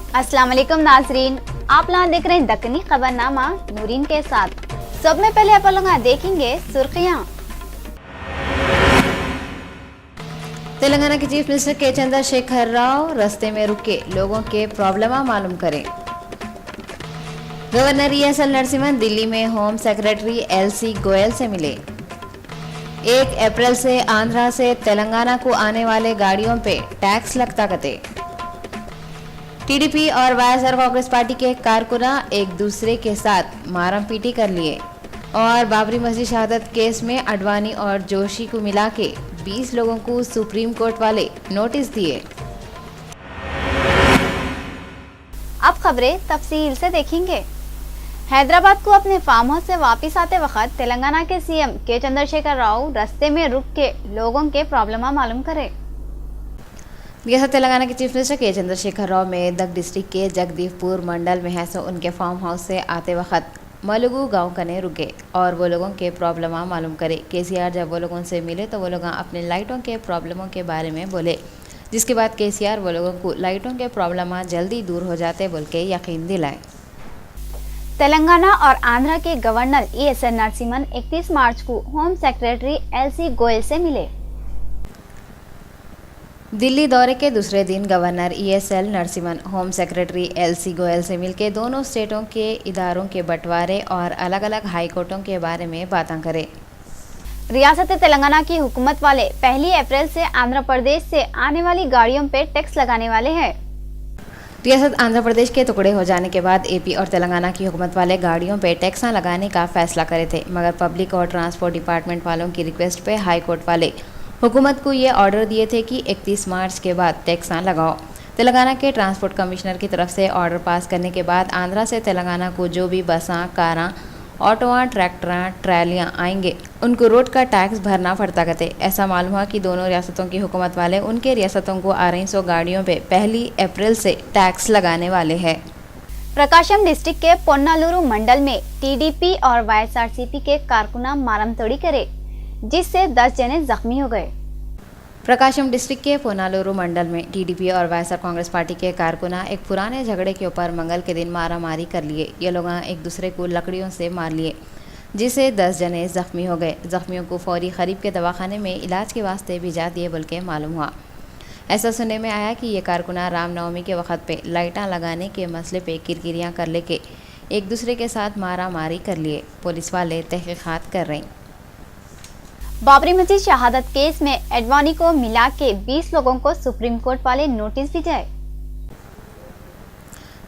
अस्सलाम वालेकुम नाजरीन, आप लोग देख रहे हैं दक्कनी खबरनामा नूरीन के साथ। सब में पहले आप लोग देखेंगे सुर्खियां। तेलंगाना के चीफ मिनिस्टर के चंद्रशेखर राव रास्ते में रुके लोगों के प्रॉब्लम मालूम करें। गवर्नर ESL नरसिम्हन दिल्ली में होम सेक्रेटरी LC गोयल से मिले। 1 अप्रैल से आंध्रा से तेलंगाना को आने वाले गाड़ियों पे टैक्स लगता कते। TDP और YSR कांग्रेस पार्टी के कारकुना एक दूसरे के साथ मारम पीटी कर लिए। और बाबरी मस्जिद शहादत केस में अडवाणी और जोशी को मिला के 20 लोगों को सुप्रीम कोर्ट वाले नोटिस दिए। अब खबरें तफसील से देखेंगे। हैदराबाद को अपने फार्म हाउस से वापस आते वक्त तेलंगाना के CM के चंद्रशेखर राव रास्ते में रुक के लोगों के प्रॉब्लम मालूम करे। रियासत तेलंगाना के चीफ मिनिस्टर के चंद्रशेखर राव मेदक डिस्ट्रिक्ट के जगदीपपुर मंडल में है सो उनके फार्म हाउस से आते वक्त मलुगु गांव कने रुके और वो लोगों के प्रॉब्लम मालूम करे। KCR जब वो लोगों से मिले तो वो लोग अपने लाइटों के प्रॉब्लमों के बारे में बोले, जिसके बाद KCR वो लोगों को लाइटों के प्रॉब्लम जल्दी दूर हो जाते बोल के यकीन दिलाए। तेलंगाना और आंध्रा के गवर्नर ESL नरसिम्हन 31 मार्च को होम सेक्रेटरी LC गोयल से मिले। दिल्ली दौरे के दूसरे दिन governor ESL Narasimhan home secretary LC Goyal से मिलकर दोनों स्टेटों के इदारों के बंटवारे और अलग अलग हाई कोर्टों के बारे में बातें करे। रियासत तेलंगाना की हुकूमत वाले 1 अप्रैल से आंध्र प्रदेश से आने वाली गाड़ियों पे टैक्स लगाने वाले हैं। रियासत आंध्र प्रदेश के टुकड़े हो जाने के बाद AP और तेलंगाना की हुकूमत वाले गाड़ियों पे टैक्स न लगाने का फैसला करे थे, मगर पब्लिक और ट्रांसपोर्ट डिपार्टमेंट वालों की रिक्वेस्ट पे हाई कोर्ट वाले हुकूमत को ये ऑर्डर दिए थे कि 31 मार्च के बाद टैक्स ना लगाओ। तेलंगाना के ट्रांसपोर्ट कमिश्नर की तरफ से ऑर्डर पास करने के बाद आंध्रा से तेलंगाना को जो भी बसां, कारां, ऑटोआं, ट्रैक्टरां, ट्रैलियां आएंगे उनको रोड का टैक्स भरना पड़ता कहते। ऐसा मालूम हुआ कि दोनों रियासतों की हुकूमत वाले उनके रियासतों को आ रही 100 गाड़ियों पे 1 अप्रैल से टैक्स लगाने वाले हैं। प्रकाशम डिस्ट्रिक्ट के पोन्नालूरू मंडल में TDP और YSRCP के कारकुना मारमतोड़ी करे, जिससे 10 जने जख्मी हो गए। प्रकाशम डिस्ट्रिक्ट के पोनालूरू मंडल में TDP और YSR कांग्रेस पार्टी के कारकुना एक पुराने झगड़े के ऊपर मंगल के दिन मारामारी कर लिए। ये लोग एक दूसरे को लकड़ियों से मार लिए, जिससे 10 जने जख्मी हो गए। जख्मियों को फौरी करीब के दवाखाने में इलाज के वास्ते भिजा दिए बोल के मालूम हुआ। ऐसा सुनने में आया कि ये कारकुना रामनवमी के वक्त पे लाइटां लगाने के मसले पे किरकिरियाँ कर लेके एक दूसरे के साथ मारामारी कर लिए। पुलिस वाले तहकीकात कर रहे। बाबरी मस्जिद शहादत केस में अडवाणी को मिला के 20 लोगों को सुप्रीम कोर्ट वाले नोटिस भिजाए।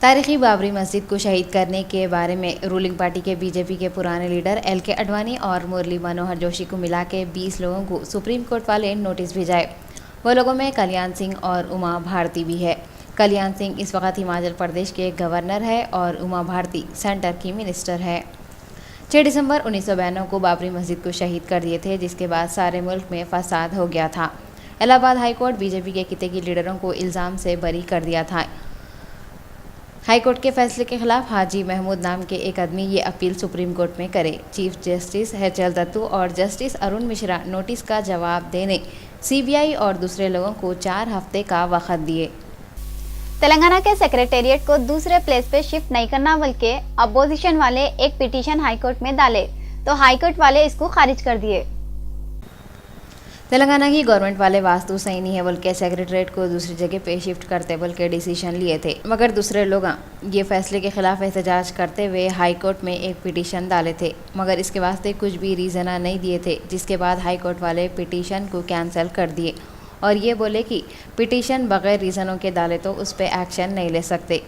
तारीखी बाबरी मस्जिद को शहीद करने के बारे में रूलिंग पार्टी के BJP के पुराने लीडर LK अडवाणी और मुरली मनोहर जोशी को मिला के 20 लोगों को सुप्रीम कोर्ट वाले नोटिस भिजाए। वो लोगों में कल्याण सिंह और उमा भारती भी है। कल्याण सिंह इस वक्त हिमाचल प्रदेश के गवर्नर है और उमा भारती सेंटर की मिनिस्टर है। 6 दिसंबर 1992 को बाबरी मस्जिद को शहीद कर दिए थे, जिसके बाद सारे मुल्क में फसाद हो गया था। इलाहाबाद हाई कोर्ट BJP के किते की लीडरों को इल्ज़ाम से बरी कर दिया था। हाई कोर्ट के फैसले के खिलाफ हाजी महमूद नाम के एक आदमी ये अपील सुप्रीम कोर्ट में करे। चीफ जस्टिस HL दत्तू और जस्टिस अरुण मिश्रा नोटिस का जवाब देने CBI और दूसरे लोगों को 4 हफ्ते का वक्त दिए। तेलंगाना के सेक्रेटेरिएट को दूसरे प्लेस पे शिफ्ट नहीं करना बल्कि अपोजिशन वाले एक पिटीशन हाईकोर्ट में डाले तो हाईकोर्ट वाले इसको खारिज कर दिए। तेलंगाना की गवर्नमेंट वाले वास्तु सही नहीं है बोल के सेक्रेटरीट को दूसरी जगह पे शिफ्ट करते बोल के डिसीजन लिए थे, मगर दूसरे लोग ये फैसले के खिलाफ एहतजाज करते हुए हाई कोर्ट में एक पिटीशन डाले थे, मगर इसके वास्ते कुछ भी रीज़न नहीं दिए थे, जिसके बाद हाई कोर्ट वाले पिटीशन को कैंसिल कर दिए और ये बोले कि पिटीशन बगैर रीज़नों के डाले तो उस पर एक्शन नहीं ले सकते।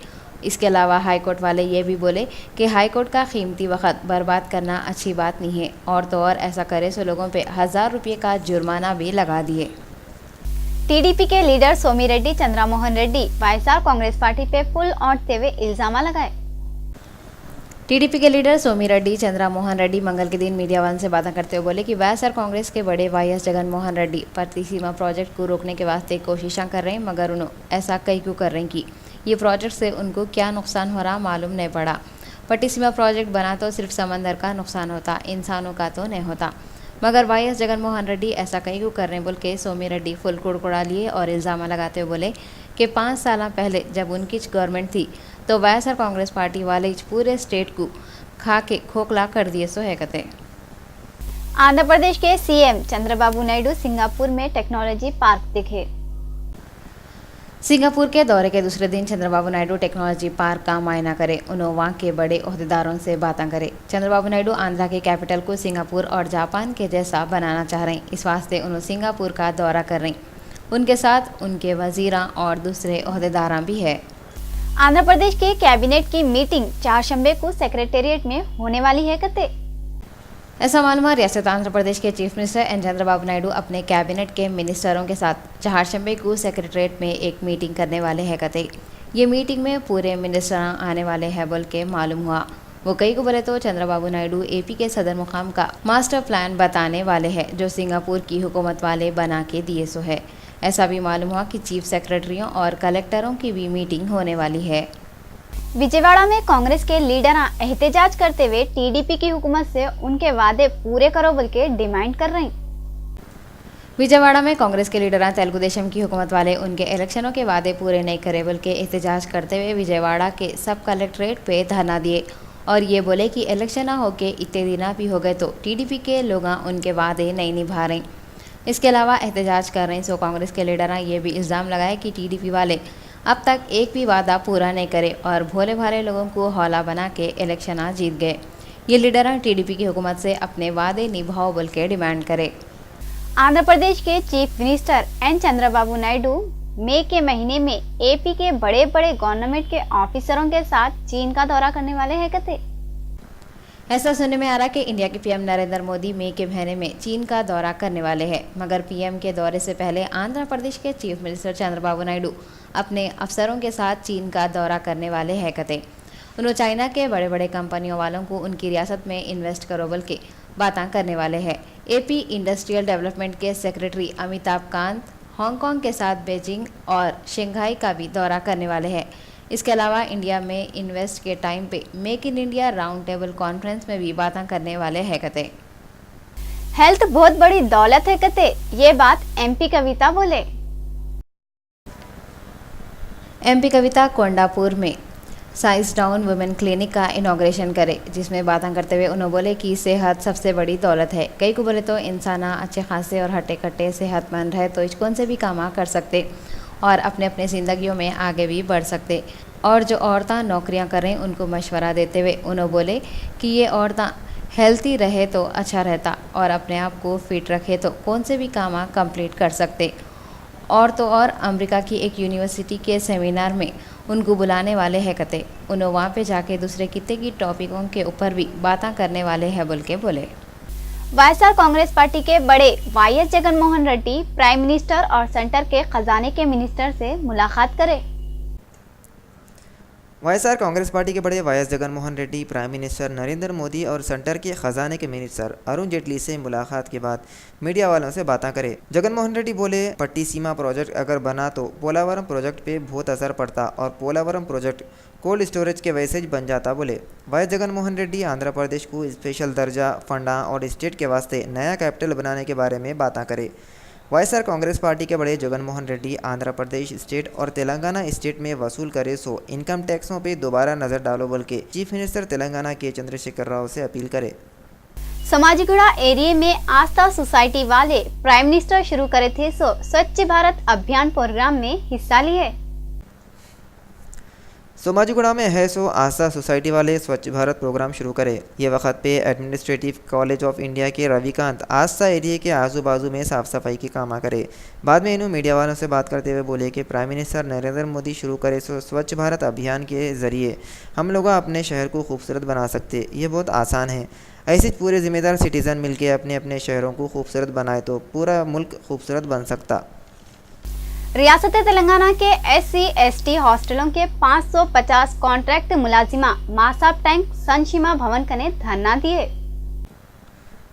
इसके अलावा हाई कोर्ट वाले ये भी बोले कि हाई कोर्ट का कीमती वक्त बर्बाद करना अच्छी बात नहीं है और तो और ऐसा करे तो लोगों पे 1000 रुपये का जुर्माना भी लगा दिए। TDP के leader Somireddy Chandramohan Reddy YSR Congress party पे पुल औंटते हुए इल्जाम लगाए। TDP के लीडर सोमिरेड्डी चंद्रमोहन रेड्डी मंगल के दिन मीडिया वन से बातें करते हुए बोले कि YSR कांग्रेस के बड़े YS जगनमोहन रेड्डी पट्टीसीमा प्रोजेक्ट को रोकने के वास्ते कोशिशें कर रहे हैं, मगर उन्होंने ऐसा कई क्यों कर रहे हैं कि ये प्रोजेक्ट से उनको क्या नुकसान हो रहा मालूम नहीं पड़ा। पट्टीसीमा प्रोजेक्ट बना तो सिर्फ समंदर का नुकसान होता, इंसानों का तो नहीं होता, मगर YS जगनमोहन रेड्डी ऐसा कहीं क्यों कर रहे हैं बोल के सोमिरेड्डी फुल कुड़कुड़ा लिए और इल्ज़ाम लगाते हुए बोले कि 5 साल पहले जब उनकी गवर्नमेंट थी तो वाईएसआर कांग्रेस पार्टी वाले पूरे स्टेट को खा के खोखला कर दिए सो है कहते। आंध्र प्रदेश के सीएम चंद्रबाबू नायडू सिंगापुर में टेक्नोलॉजी पार्क दिखे। सिंगापुर के दौरे के दूसरे दिन चंद्रबाबू नायडू टेक्नोलॉजी पार्क का मुआयना करे, उन्होंने वहाँ के बड़े ओहदेदारों से बातें करे। चंद्रबाबू नायडू आंध्रा के कैपिटल को सिंगापुर और जापान के जैसा बनाना चाह रहे हैं, इस वास्ते उन्होंने सिंगापुर का दौरा कर रहे हैं। उनके साथ उनके वजीरा और दूसरे ओहदेदार भी है। आंध्र प्रदेश के कैबिनेट की मीटिंग 4 शंबे को सेक्रेटेरिएट में होने वाली है कहते। ऐसा मालूम है रियासत आंध्र प्रदेश के chief minister N Chandrababu Naidu अपने कैबिनेट के मिनिस्टरों के साथ 4 शंबे को सेक्रेटरीट में एक मीटिंग करने वाले हैं कहते। ये मीटिंग में पूरे मिनिस्टर आने वाले हैं बोल के मालूम हुआ। वो कई को बोले तो चंद्रबाबू नायडू एपी के सदर मुकाम का मास्टर प्लान बताने वाले हैं जो सिंगापुर की हुकूमत वाले बना के दिए सो है। ऐसा भी मालूम हुआ कि चीफ सेक्रेटरियों और कलेक्टरों की भी मीटिंग होने वाली है। विजयवाड़ा में कांग्रेस के लीडर एहतजाज करते हुए टीडीपी की हुकूमत से उनके वादे पूरे करो बोल के डिमांड कर रहे हैं। विजयवाड़ा में कांग्रेस के लीडर तेलुगु देशम की हुकूमत वाले उनके इलेक्शनों के वादे पूरे नहीं करे बोल के एहतजाज करते हुए विजयवाड़ा के सब कलेक्ट्रेट पे धरना दिए और ये बोले कि इलेक्शन ना होके इतने दिन भी हो गए तो टीडीपी के लोग उनके वादे नहीं निभा रहे। इसके अलावा एहतजाज कर रहे हैं सो कांग्रेस के लीडर ये भी इल्ज़ाम लगाए कि टीडीपी वाले अब तक एक भी वादा पूरा नहीं करे और भोले भाले लोगों को हौला बना के इलेक्शन जीत गए। ये लीडर टीडीपी की हुकूमत से अपने वादे निभाओ बोल के डिमांड करे। आंध्र प्रदेश के chief minister N Chandrababu Naidu मई के महीने में एपी के बड़े बड़े गवर्नमेंट के ऑफिसरों के साथ चीन का दौरा करने वाले हैं कहते। ऐसा सुनने में आ रहा कि इंडिया के पीएम नरेंद्र मोदी मई के महीने में चीन का दौरा करने वाले हैं, मगर पीएम के दौरे से पहले आंध्र प्रदेश के चीफ मिनिस्टर चंद्रबाबू नायडू अपने अफसरों के साथ चीन का दौरा करने वाले हैं कहते। उन्होंने चाइना के बड़े बड़े कंपनियों वालों को उनकी रियासत में इन्वेस्ट करो बोल के बातें करने वाले हैं। एपी इंडस्ट्रियल डेवलपमेंट के सेक्रेटरी अमिताभ कांत हांगकांग के साथ बीजिंग और शंघाई का भी दौरा करने वाले हैं। इसके अलावा इंडिया में इन्वेस्ट के टाइम पे make in India round table conference में भी बातें करने वाले हैं कहते। हेल्थ बहुत बड़ी दौलत है कहते, ये बात एमपी कविता बोले। एमपी कविता कोंडापुर में साइज डाउन वुमेन क्लिनिक का इनॉग्रेशन करे, जिसमें बातें करते हुए उन्होंने बोले कि सेहत सबसे बड़ी दौलत है। कई को बोले तो इंसान अच्छे खासे और हट्टे कट्टे सेहतमंद रहे तो कौन से भी काम कर सकते और अपने अपने ज़िंदगियों में आगे भी बढ़ सकते। और जो औरतें नौकरियां करें उनको मशवरा देते हुए उन्होंने बोले कि ये औरतें हेल्थी रहे तो अच्छा रहता और अपने आप को फिट रखे तो कौन से भी काम कंप्लीट कर सकते। और तो और अमेरिका की एक यूनिवर्सिटी के सेमिनार में उनको बुलाने वाले हैं कहते। उन्होंने वहाँ पे जाके दूसरे कितने की टॉपिकों के ऊपर भी बातें करने वाले हैं बोल के बोले। वाईएसआर कांग्रेस पार्टी के बड़े YS Jaganmohan Reddy prime minister और सेंटर के खजाने के मिनिस्टर से मुलाकात करे। वाईएसआर कांग्रेस पार्टी के बड़े YS Jaganmohan Reddy prime minister Narendra Modi और सेंटर के खजाने के मिनिस्टर अरुण जेटली से मुलाकात के बाद मीडिया वालों से बातें करे। जगनमोहन रेड्डी बोले पट्टी सीमा प्रोजेक्ट अगर बना तो पोलावरम प्रोजेक्ट पे बहुत असर पड़ता और पोलावरम प्रोजेक्ट कोल्ड स्टोरेज के वैसे ही बन जाता। बोले वाईएस जगनमोहन रेड्डी आंध्र प्रदेश को स्पेशल दर्जा फंडा और स्टेट के वास्ते नया कैपिटल बनाने के बारे में बातें करे। वाईएसआर कांग्रेस पार्टी के बड़े जगनमोहन रेड्डी आंध्र प्रदेश स्टेट और तेलंगाना स्टेट में वसूल करे सो इनकम टैक्सों पे दोबारा नजर डालो बोल के चीफ मिनिस्टर तेलंगाना के चंद्रशेखर राव से अपील करे। समाजीगुड़ा एरिया में आस्था सोसाइटी वाले प्राइम मिनिस्टर शुरू करे थे सो स्वच्छ भारत अभियान प्रोग्राम में हिस्सा लिए। सोमाजीगुड़ा में है सो आस्था सोसाइटी वाले स्वच्छ भारत प्रोग्राम शुरू करे। ये वक्त पे एडमिनिस्ट्रेटिव कॉलेज ऑफ इंडिया के रविकांत आस्था एरिया के आजू बाजू में साफ सफाई की काम करे। बाद में इन्होंने मीडिया वालों से बात करते हुए बोले कि प्राइम मिनिस्टर नरेंद्र मोदी शुरू करे सो स्वच्छ भारत अभियान के ज़रिए हम लोग अपने शहर को खूबसूरत बना सकते। ये बहुत आसान है। ऐसे पूरे जिम्मेदार सिटीज़न मिलके अपने अपने शहरों को खूबसूरत बनाए तो पूरा मुल्क खूबसूरत बन सकता। रियासत तेलंगाना के SC/ST हॉस्टलों के 550 कॉन्ट्रैक्ट मुलाजिमा मासाब टैंक संशीमा भवन कने धरना दिए।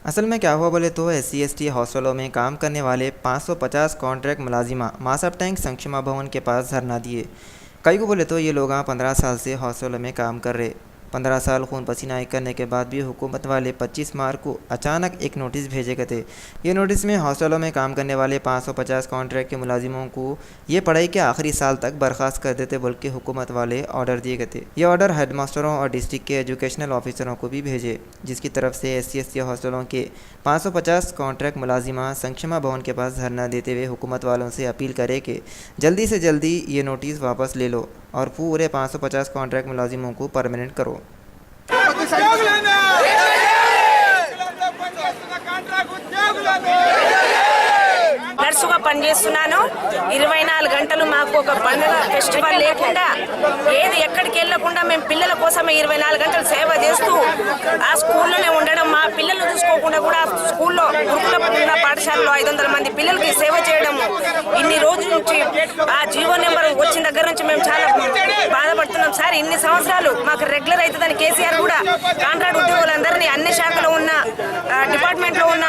असल में क्या हुआ बोले तो SC/ST हॉस्टलों में काम करने वाले 550 कॉन्ट्रैक्ट मुलाजिमा मासाब टैंक संक्षिमा भवन के पास धरना दिए। कई को बोले तो ये लोग 15 साल से हॉस्टलों में काम कर रहे। 15 साल खून पसीना एक करने के बाद भी हुकूमत वाले 25 मार्च को अचानक एक नोटिस भेजे गए थे। ये नोटिस में हॉस्टलों में काम करने वाले 550 कॉन्ट्रैक्ट के मुलाजिमों को ये पढ़ाई के आखिरी साल तक बर्खास्त कर देते बल्कि हुकूमत वाले ऑर्डर दिए गए थे। ये ऑर्डर हेड मास्टरों और डिस्ट्रिक्ट के एजुकेशनल ऑफिसरों को भी भेजे, जिसकी तरफ से SC/ST हॉस्टलों के 550 कॉन्ट्रैक्ट मुलाजिमा संक्षमा भवन के पास धरना देते हुए हुकूमत वालों से अपील करे कि जल्दी से जल्दी ये नोटिस वापस ले लो और पूरे 550 कॉन्ट्रैक्ट मुलाजिमों को परमानेंट करो। నర్సుగా పనిచేస్తున్నాను 24 గంటలు మాకు ఒక పండుగ ఫెస్టివల్ లేకుండా ఏది ఎక్కడికి వెళ్ళకుండా మేము పిల్లల కోసమే 24 గంటలు సేవ చేస్తూ ఆ స్కూల్లోనే ఉండడం, మా పిల్లలు చూసుకోకుండా కూడా స్కూల్లో గురుకుల పాఠశాలలో 500 మంది పిల్లలకి సేవ చేయడం, ఇన్ని రోజుల నుంచి ఆ జీవో నెంబర్ వచ్చిన దగ్గర నుంచి మేము చాలా బాధపడుతున్నాం సార్. ఇన్ని సంవత్సరాలు మాకు రెగ్యులర్ అవుతుందని కేసీఆర్ కూడా కాంట్రాక్ట్ ఉద్యోగులందరినీ అన్ని శాఖలో ఉన్న డిపార్ట్మెంట్లో ఉన్న